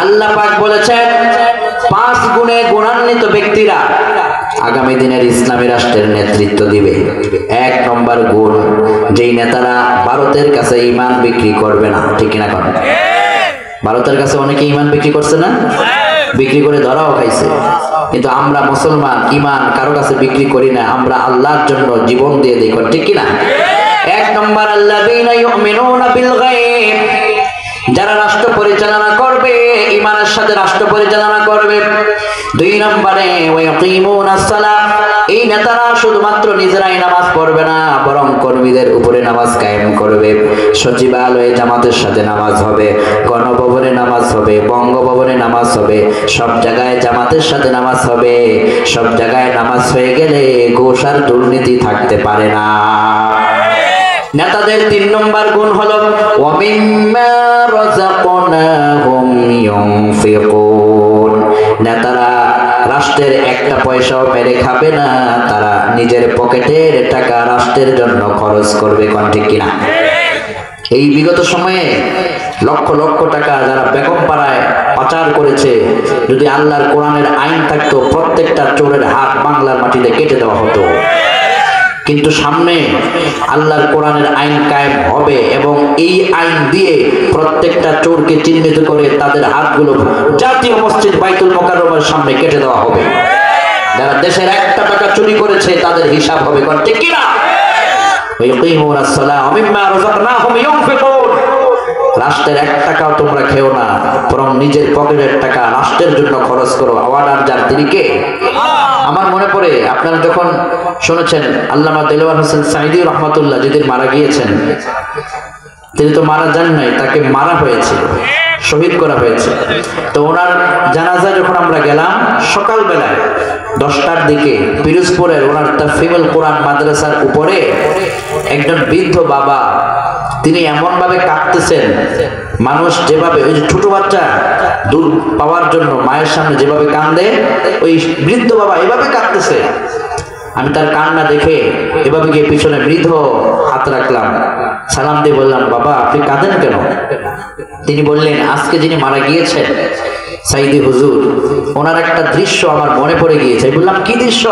আল্লাহ পাক বলেছেন 5 গুণে গুণান্বিত ব্যক্তিরা আগামী দিনের ইসলামী রাষ্ট্রের নেতৃত্ব দিবে। 1 নম্বর গুণ, যেই নেতারা ভারতের কাছে ঈমান বিক্রি করবে না। ঠিক কিনা কোন? ভারতের কাছে অনেকে ঈমান বিক্রি করছে না, বিক্রি করে ধরাও খাইছে। কিন্তু আমরা মুসলমান ঈমান কারো কাছে বিক্রি করি না, আমরা আল্লাহর জন্য জীবন দিয়ে দেই। ঠিক কিনা? 1 নম্বর, আল্লাযীনা ইউমিনুনা বিল গায়ব, যারা রাষ্ট্র পরিচালনা করবে ঈমানের সাথে রাষ্ট্র পরিচালনা করবে। 2 নম্বরে ওয়া ইয়াকিমুনাস সালাহ, এই নেতারা শুধুমাত্র নিজেরাই নামাজ পড়বে না, বরং কর্মীদের উপরে নামাজ কায়েম করবে। সচিবালয়ে জামাতের সাথে নামাজ হবে, গণভবনে নামাজ হবে, বঙ্গভবনে নামাজ হবে, সব জায়গায় জামাতের সাথে নামাজ হবে। সব জায়গায় নামাজ হয়ে গেলে ঘুষ আর দুর্নীতি থাকতে পারে না। নেতাদের 3 নম্বর গুণ হলো ওয়া মিম্মা রাযাকনাহুম ইউনফিকুন, নেতারা রাষ্ট্রের একটা পয়সাও মেরে খাবে না, তারা নিজের পকেটের টাকা রাষ্ট্রের জন্য খরচ করবে। কোন ঠিক কিনা? এই বিগত সময়ে লক্ষ লক্ষ টাকা যারা বেগম পাড়ায় পাচার করেছে, যদি আল্লাহর কোরআনের আইন থাকতো প্রত্যেকটা চোরের হাত বাংলার মাটিতে কেটে দেওয়া হতো। কিন্তু সামনে আল্লাহর কোরআনের আইন কায়েম হবে এবং এই আইন দিয়ে প্রত্যেকটা চোরকে চিহ্নিত করে তাদের হাতগুলো জাতীয় মসজিদ বাইতুল মুকাররমের সামনে কেটে দেওয়া হবে। যারা দেশের 1 টাকা চুরি করেছে তাদের হিসাব হবে। কোন ঠিক কিনা? ওয়াকিমুনাস সালাহ ওয়া মিম্মা রাযাকনাহুম ইউনফিকুন, রাষ্ট্রের 1 টাকাও তোমরা খেও না, বরং নিজের পকেটের টাকা রাষ্ট্রের জন্য খরচ করো। অর্ডার যার তিনি কে? আমার মনে পড়ে আপনারা যখন শুনেছেন আল্লামা দেলোয়ার হোসেন সাঈদী রহমাতুল্লাহ যেদিন মারা গিয়েছেন, তিনি তো মারা যান নাই, তাকে মারা হয়েছে, শহীদ করা হয়েছে। তো ওনার জানাজা যখন আমরা গেলাম সকালবেলায় 10টার দিকে পিরোজপুরের ওনার তাফহিমুল কোরআন মাদ্রাসার উপরে একজন বৃদ্ধ বাবা, তিনি এমন ভাবে কাঁদতেছেন, মানুষ যেভাবে ওই যে ছোট বাচ্চা দুধ পাওয়ার জন্য মায়ের সামনে যেভাবে কান্দে, ওই বৃদ্ধ বাবা এভাবে কাঁদতেছে। আমি তার কান্না দেখে এভাবে গিয়ে পিছনে মৃধ হাত রাখলাম, সালাম দিয়ে বললাম, বাবা আপনি কাঁদেন কেন? তিনি বললেন, আজকে যিনি মারা গিয়েছেন সাইদি হুজুর, ওনার একটা দৃশ্য আমার মনে পড়ে গিয়েছে। বললাম, কি দৃশ্য?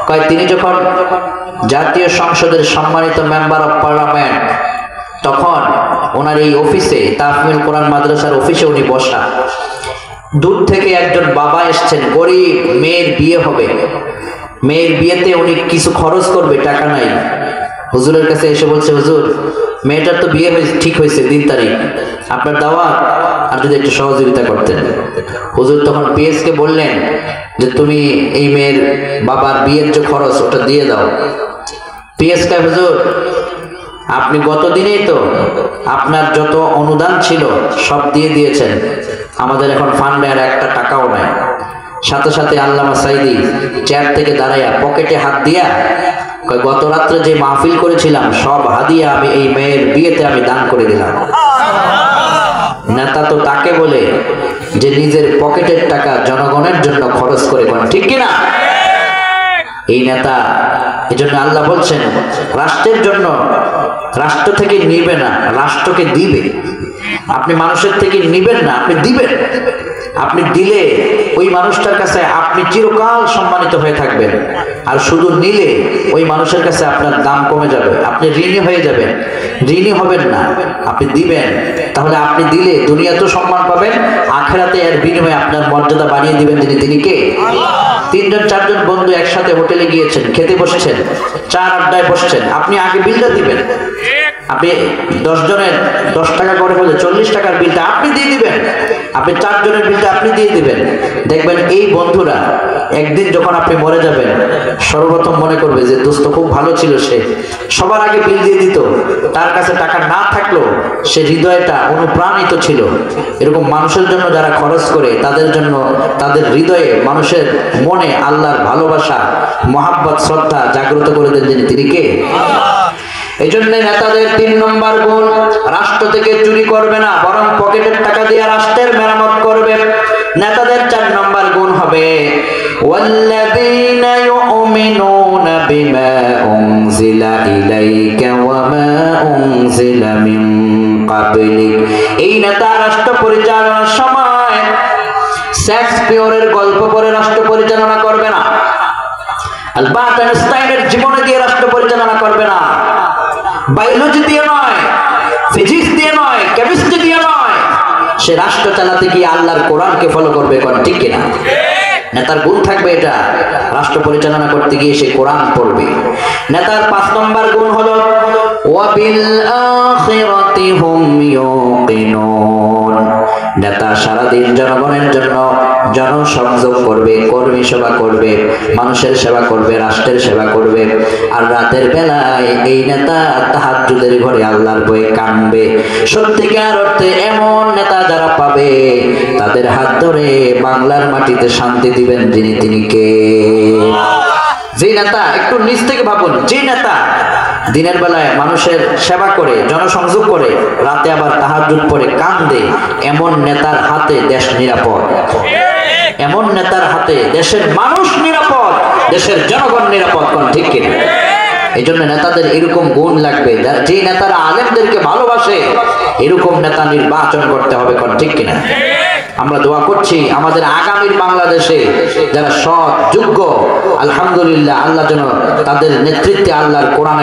কয়, তিনি যখন জাতীয় সংসদের সম্মানিত মেম্বার অফ পার্লামেন্ট, তখন ওনার এই অফিসে তাফহিমুল কোরআন মাদ্রাসার অফিসে উনি বসা, দূর থেকে একজন বাবা এসছেন, গরিব মেয়ের বিয়ে হবে, মেয়ের বিয়েতে উনি কিছু খরচ করবে, টাকা নাই। হুজুরের কাছে এসে বলছে, হুজুর মেয়েটার তো বিয়ে ঠিক হয়েছে, 3 তারিখ, আপনার দাওয়াত, আর যদি একটু সহযোগিতা করতেন। হুজুর তখন পিএসকে বললেন যে তুমি এই মেয়ের বাবার বিয়ের যে খরচ ওটা দিয়ে দাও। পিএস কে, হুজুর আপনি গত দিনেই তো আপনার যত অনুদান ছিল সব দিয়ে দিয়েছেন, আমাদের এখন ফান্ডে আর 1 টাকাও নাই। সাথে সাথে আল্লামা সাঈদী চেয়ার থেকে দাঁড়াইয়া পকেটে হাত দিয়া কয়, গত রাত্রে যে মাহফিল করেছিলাম সব হাদিয়া আমি এই মেয়ের বিয়েতে আমি দান করে দিলাম। নেতা তো তাকে বলে যে নিজের পকেটের টাকা জনগণের জন্য খরচ করে। কোন ঠিক কিনা? এই নেতা, এজন্য আল্লাহ বলছেন রাষ্ট্রের জন্য, রাষ্ট্র থেকে নিবে না, রাষ্ট্রকে দিবে। আপনি মানুষের থেকে নিবেন না, আপনি দিবেন। আপনি দিলে ওই মানুষটার কাছে আপনি চিরকাল সম্মানিত হয়ে থাকবেন, আর শুধু নিলে ওই মানুষের কাছে আপনার দাম কমে যাবে, আপনি ঋণী হয়ে যাবেন। ঋণী হবেন না, আপনি দিবেন। তাহলে আপনি দিলে দুনিয়াতেও সম্মান পাবেন, আখিরাতে এর বিনিময়ে আপনার মর্যাদা বাড়িয়ে দিবেন। তিনি কে? 3জন 4জন বন্ধু একসাথে হোটেলে গিয়েছেন, খেতে বসছেন, চার আড্ডায় বসছেন, আপনি আগে বিলটা দিবেন। আপনি 10 জনের 10 টাকা করে হলে 40 টাকার বিলটা আপনি দিয়ে দিবেন, আপনি 4 জনের বিলটা আপনি দিয়ে দিবেন। দেখবেন এই বন্ধুরা একদিন যখন আপনি মরে যাবেন, সর্বপ্রথম মনে করবে যে দোস্ত খুব ভালো ছিল, সে সবার আগে বিল দিয়ে দিত, তার কাছে টাকা না থাকলেও সে হৃদয়টা অনুপ্রাণিত ছিল। এরকম মানুষের জন্য যারা খরচ করে, তাদের জন্য তাদের হৃদয়ে, মানুষের মনে আল্লাহর ভালোবাসা, মহাব্বত, শ্রদ্ধা জাগ্রত করে দেন। তিনি কে? এই জন্য নেতাদের 3 নম্বর গুণ, রাষ্ট্র থেকে চুরি করবে না, বরং পকেটের টাকা দিয়ে রাষ্ট্রের মেরামত করবে। নেতাদের 4 নম্বর গুণ হবে ওয়াল্লাযীনা ইউমিনুনা বিমা উনজিলা ইলাইকা ওয়া মা উনজিলা মিন ক্বাবলিক। এই নেতা রাষ্ট্র পরিচালনার সময় শেক্সপিয়রের গল্প পড়ে রাষ্ট্র পরিচালনা করবে না, আলবার্ট আইনস্টাইনের জীবনী দিয়ে রাষ্ট্র পরিচালনা করবে না, বায়োলজি দিয়ে নয়, ফিজিক্স দিয়ে নয়, কেমিস্ট্রি দিয়ে নয়। সে রাষ্ট্র চালাতে গিয়ে আল্লাহর কোরআনকে ফলো করবে, কোন ঠিক কিনা? নেতার গুণ থাকবে এটা, রাষ্ট্র পরিচালনা করতে গিয়ে সে কোরআন পড়বে। নেতার ৫ নম্বর গুণ হলো ওয়াবিল আখিরাতি হুম ইউকিনুন। নেতা সারাদিন জনগণের জন্য জনসংযোগ করবে, কর্মী সেবা করবে, মানুষের সেবা করবে, রাষ্ট্রের সেবা করবে। আর রাতের বেলায় এই নেতা তাহাজ্জুদের ঘরে আল্লাহর ভয়ে কাঁদবে। সত্যিকার অর্থে এমন নেতা যারা পাবে তাদের হাত ধরে বাংলার মাটিতে শান্তি দিবেন যিনি, তিনি কে? যে নেতা, একটু নিচ থেকে ভাবুন, যে নেতা দিনের বেলায় মানুষের সেবা করে, জনসংযোগ করে, রাতে আবার তাহাজ্জুদ পড়ে কান্দে, এমন নেতার হাতে দেশ নিরাপদ। এমন নেতার হাতে দেশের মানুষ নিরাপদ, দেশের জনগণ নিরাপদ, কোন ঠিক কিনা? এই জন্য নেতাদের এরকম গুণ লাগবে। যে নেতারা আলেমদেরকে ভালোবাসে এরকম নেতা নির্বাচন করতে হবে, কোন ঠিক কিনা? আমরা দোয়া করছি আমাদের আগামীর বাংলাদেশে যারা সৎ, যোগ্য, আলহামদুলিল্লাহ, আল্লাহ যেন তাদের নেতৃত্বে আল্লাহর কোরআন